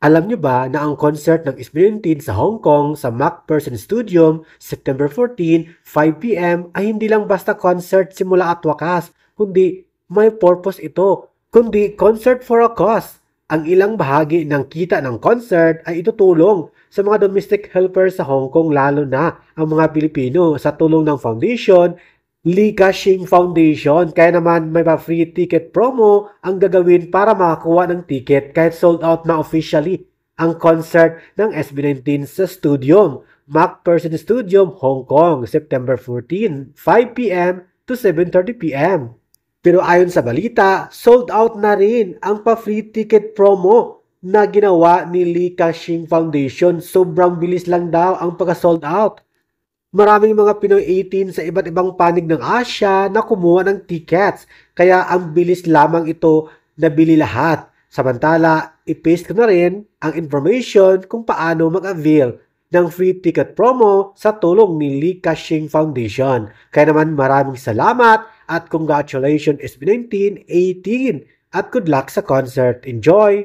Alam niyo ba na ang concert ng SB19 sa Hong Kong sa McPherson Stadium, September 14, 5 p.m. ay hindi lang basta concert simula at wakas, kundi may purpose ito, kundi concert for a cause. Ang ilang bahagi ng kita ng concert ay itutulong sa mga domestic helpers sa Hong Kong, lalo na ang mga Pilipino, sa tulong ng foundation, Lee Ka-shing Foundation. Kaya naman may free ticket promo ang gagawin para makakuha ng ticket kahit sold out na officially ang concert ng SB19 sa Studium, McPherson Stadium, Hong Kong, September 14, 5 p.m. to 7:30 p.m. Pero ayon sa balita, sold out na rin ang pa-free ticket promo na ginawa ni Lee Ka-shing Foundation. Sobrang bilis lang daw ang pagka-sold out. Maraming mga Pinoy 18 sa iba't ibang panig ng Asya na kumuha ng tickets, kaya ang bilis lamang ito nabili lahat. Samantala, i-paste ko na rin ang information kung paano mag-avail ng free ticket promo sa tulong ni Lee Ka-shing Foundation. Kaya naman maraming salamat at congratulations SB19 18 at good luck sa concert. Enjoy!